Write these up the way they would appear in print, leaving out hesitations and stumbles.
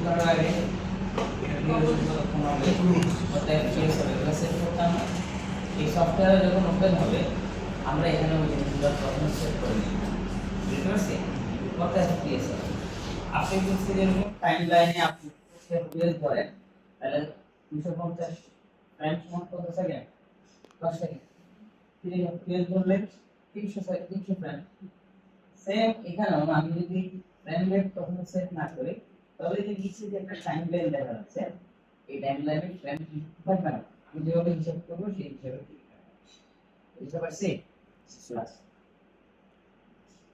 করার আগে সেট করতাম না। এই সফটওয়্যার যখন ওপেন হবে আমরা এখানে ওই জিনিসগুলো প্রথমে সেট করে নিই, বুঝতে পারছি? কত এফপিএস হবে আপনি যদি যেরকম টাইম লাইনে আপনি এফপিএস ধরেন তাহলে 250 টাইম সমান কত সেকেন্ড? 10 সেকেন্ড। 3 এফপিএস ধরলে 300 ফ্রেম। সেম এখানেও আমি যদি ফ্রেম রেট প্রথমে সেট না করি তাহলে যে নিচে যে একটা টাইম লাইন দেখা যাচ্ছে এই টাইম লাইনে ফ্রেম থাকবে না। আমি যেভাবে হিসাব করবো সেই হিসাবে ঠিক থাকবে। বুঝতে পারছি?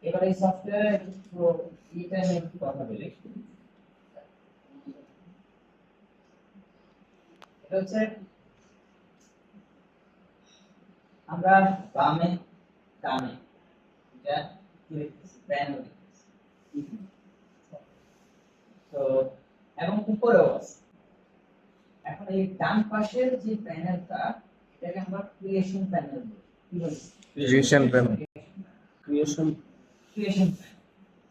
এবার এই সফটওয়্যারে এটা নিয়ে একটু কথা বলি। এটা হচ্ছে আমরা বামে ডানে এটা লিখতেছি প্যানেল তো এবং উপরেও আছে। এখন এই ডান পাশের যে প্যানেলটা এটাকে আমরা ক্রিয়েশন প্যানেল বলি। কি বলি? Creation panel. ক্রিয়েশন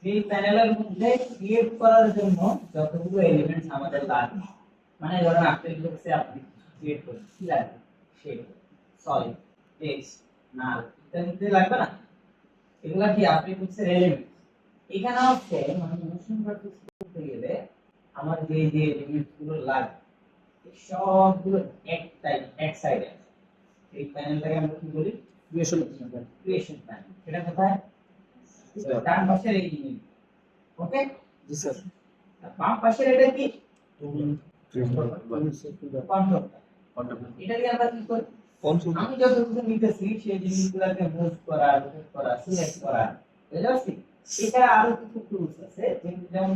এই প্যানেলের মধ্যে ক্রিয়েট করার জন্য যতগুলো এলিমেন্টস আমাদের লাগবে, মানে ধরেন আপনি লিখছে আপনি ক্রিয়েট করতে কি লাগবে? শেপ, সলিড, টেক্সট, নাল ইত্যাদি লাগবে না? এগুলা কি আপনি লিখছে এলিমেন্ট। এখানে হচ্ছে মানে মোশন গ্রাফিক্স করতে গেলে আমার যে যে এলিমেন্টস গুলো লাগবে সবগুলো এক সাইডে আছে। এই প্যানেলটাকে আমরা কি বলি? Creation panel. এটা কোথায়? ডান পাশের এই জিনিস। ওকে জি স্যার। বাম পাশের এটা কি? কন্ট্রোল। এটাকে আমরা কি করি? আমি যতটুকু নিতেছি সেই জিনিসগুলোকে মুভ করা, রোটেট করা, সিলেক্ট করা, বুঝতে পারছি? এটা আরো কিছু টুলস আছে যেমন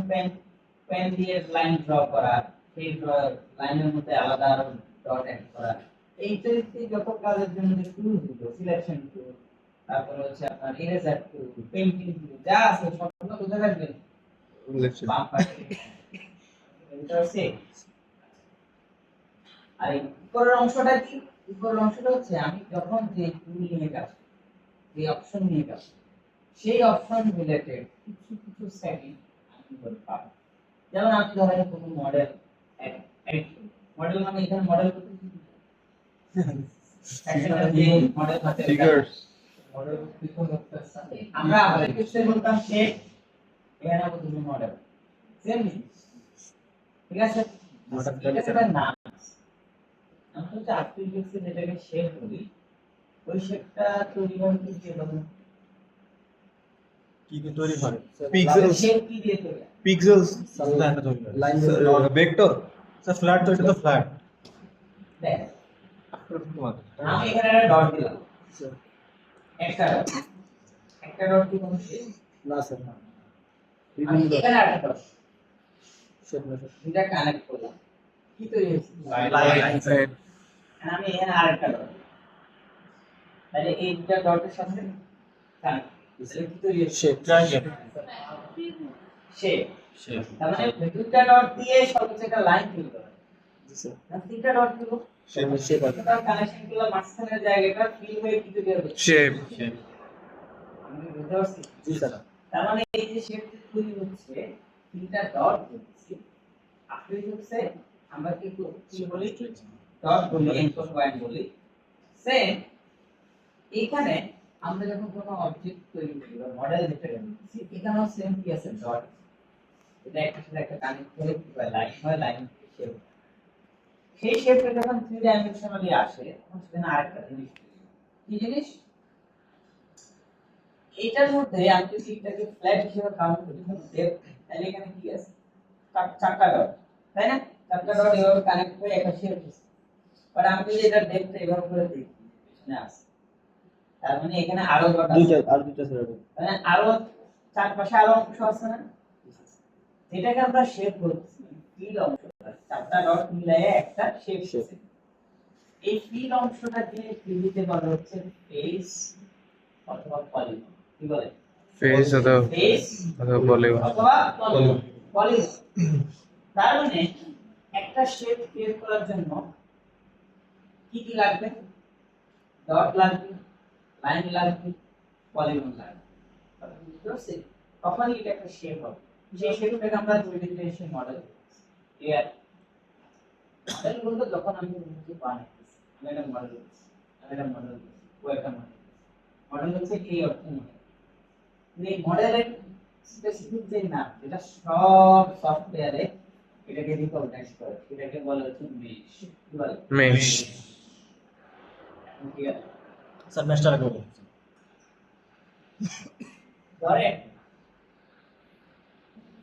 পেন দিয়ে লাইন ড্র করা, সেই লাইনের মধ্যে আলাদা আরো ডট অ্যাড করা। এইটাই যত কাজের জন্য যে টুলস গুলো, সিলেকশন টুল, তারপর হচ্ছে আপনার ইরেজার টুল, পেইন্টিং টুল যা আছে সবগুলো কোথায় রাখবেন? বাম পাশে। এটা হচ্ছে আর এই উপরের অংশটা কি? উপরের অংশটা হচ্ছে আমি যখন যে টুল নিয়ে কাজ করি, যে অপশন নিয়ে কাজ করি, সেই অপশন রিলেটেড কিছু কিছু সেটিং আমি করে পাবো। যেমন আমি ধরেন কোনো মডেল মডেল মানে এখানে মডেল করতে কি একটা যে মডেল আছে ফিগারস মডেল কিছু করতে আমরা আর্টিফিশিয়াল বলতাম শেপ, এখানে বলতে মডেল সেম ঠিক আছে। মডেল নাম আমরা যে আর্টিফিশিয়াল যেটাকে শেপ বলি ওই শেপটা তৈরি হয় কি দিয়ে বলুন? কি দিয়ে তৈরি হয়? পিক্সেলস। শেপ কি দিয়ে তৈরি হয়? পিক্সেলস সাবধানে তৈরি হয়। Line vector. স্যার ফ্ল্যাট তো এটা তো ফ্ল্যাট। দেখ আমি এখানে একটা ডট দিলাম, একটা ডট কি কোনো শেপ? না স্যার না। আমি এখানে একটা ডট শেপ না স্যার। দুইটা কানেক্ট করলাম, কি তৈরি হয়েছে? লাইন। আর আমি এখানে আরেকটা ডট, তাহলে এই দুটা ডটের সাথে কানেক্ট, তাহলে কি তৈরি হয়েছে? Shape triangle. শেপ। শেপ। তার মানে দুটা ডট দিয়ে সর্বোচ্চ একটা লাইন তৈরি করা হয়। জি স্যার। আর তিনটা ডট দিব শেপ আছে। তার কানেকশন গুলো মাঝখানের জায়গাটা ফিল হয়ে কি তৈরি হবে? শেপ। শেপ। আমি বুঝতে পারছি? জি স্যার। তার মানে এই যে শেপটা তৈরি হচ্ছে তিনটা ডট বলছি, আপনি হচ্ছে আমরা কি বলি? ডট বলি, এনকোড পয়েন্ট বলি। সেম এখানে আমরা যখন কোনো অবজেক্ট তৈরি করি বা মডেল যেটা করছি এখানেও সেম কি আছে? ডট। এটা একটা সাথে একটা কানেক্ট করে কি হয়? লাইন হয়, লাইন শেপ। সেই শেপটা যখন 3 ডাইমেনশনালি আসে তখন সেখানে আরেকটা জিনিস তৈরি হয়। কি জিনিস? এটার মধ্যে আমি যদি এটাকে ফ্ল্যাট হিসেবে কাউন্ট করি ডেপথ, তাহলে এখানে কি আছে? চারটা ডট, তাই না? চারটা ডট এভাবে কানেক্ট হয়ে একটা শেপ হচ্ছে। বাট আমি যদি এটা ডেপথ এভাবে করে দেখি এখানে আছে, তার মানে এখানে আরো ডট আছে, দুইটা স্যার। মানে আরো চারপাশে আরো অংশ আছে না? যেটাকে আমরা শেপ বলছি ফিল অংশটা, চারটা ডট মিলায়ে একটা শেপ হচ্ছে। এই ফিল অংশটা দিয়ে ফিলিতে বলা হচ্ছে ফেস অথবা পলিগন। কি বলে? ফেস অথবা ফেস পলিগন অথবা পলিগন। তার মানে একটা শেপ ক্রিয়েট করার জন্য কি কি লাগবে? ডট লাগবে, লাইন লাগবে, পলিগন লাগবে। বুঝতে পারছি? তখনই এটা একটা শেপ হবে। সেই শেপটাকে আমরা 2D মডেল ক্লিয়ার মডেল বলতে যখন আমি কিছু বানাইতেছি আমি একটা মডেল করছি ও একটা মডেল হচ্ছে এই অর্থ মডেল এই মডেলের স্পেসিফিক যে নাম যেটা সব সফটওয়্যারে এটাকে রিকগনাইজ করে এটাকে বলা হচ্ছে মেশ কি বলে মেশ ক্লিয়ার স্যার মেশটা রাখবো ধরে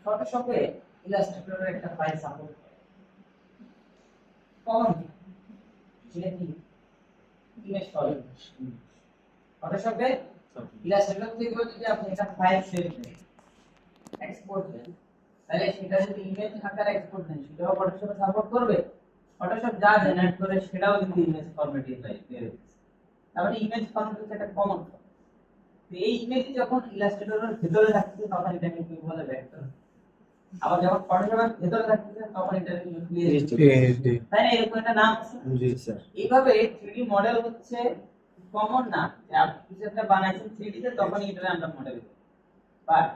ফটোশপে ইলাস্ট্রেটরের একটা ফাইল সাপোর্ট করে কমন সেটা কি ইমেজ ফাইল ফটোশপে ইলাস্ট্রেটর থেকে যদি আপনি একটা ফাইল সেভ করেন এক্সপোর্ট দেন তাহলে সেটা যদি ইমেজ আকারে এক্সপোর্ট দেন সেটাও ফটোশপে সাপোর্ট করবে ফটোশপ যা জেনারেট করে সেটাও কিন্তু ইমেজ ফরম্যাটে বের হবে তাহলে ইমেজ ফরম্যাট হচ্ছে একটা কমন তো এই ইমেজ যখন ইলাস্ট্রেটরের ভিতরে থাকছে তখন এটাকে কি বলে ভেক্টর আবার যখন ফটোশপের ভিতরে থাকছে তখন এটাকে পিএইচডি তাই না এরকম একটা নাম আছে জি স্যার এইভাবে 3D মডেল হচ্ছে কমন না যে আপনি কিছু একটা বানাইছেন 3D তে তখন এটাকে আমরা মডেল করি বাট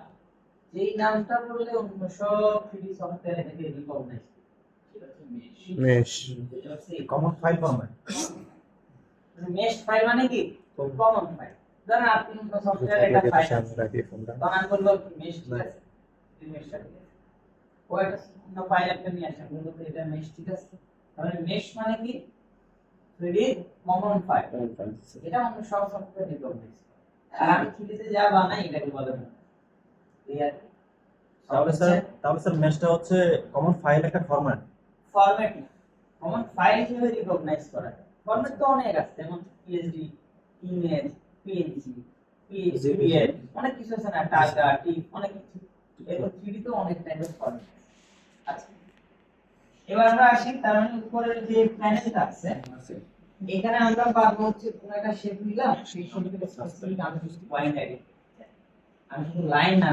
যেই নামটা বললে অন্য সব 3D সফটওয়্যার এটাকে রিকগনাইজ সেটা হচ্ছে মেশ মেশ এটা হচ্ছে common file format mesh file মানে কি কমন ফাইল ধরেন আপনি কোনো সফটওয়্যার একটা ফাইল সামনে রাখি ফোনটা তখন আমি বলবো মেশ ঠিক আছে এই মেশটা ঠিক আছে ও একটা অন্য ফাইল একটা নিয়ে আসে বলবো তো এটা মেশ ঠিক আছে তাহলে মেশ মানে কি 3D কমন ফাইল এটা অন্য সব সফটওয়্যার রিকগনাইজ আর আমি 3D তে যা বানাই এটাকে বলে ক্লিয়ার তাহলে স্যার মেশটা হচ্ছে কমন ফাইল একটা ফরম্যাট ফরম্যাট না কমন ফাইল হিসেবে রিকগনাইজ করা ফরম্যাট তো অনেক আছে যেমন পিএসডি ইমেজ পিএনজি পিএসডিএল অনেক কিছু আছে না টাগা টিপ অনেক কিছু এরকম 3D তো অনেক টাইপের ফরম্যাট আচ্ছা এবার আমরা আসি তার মানে উপরের যে প্যানেলটা আছে এখানে আমরা পাবো হচ্ছে কোন একটা শেপ নিলাম সেই শেপের স্পেসিফিক আমি শুধু পয়েন্ট আমি শুধু লাইন না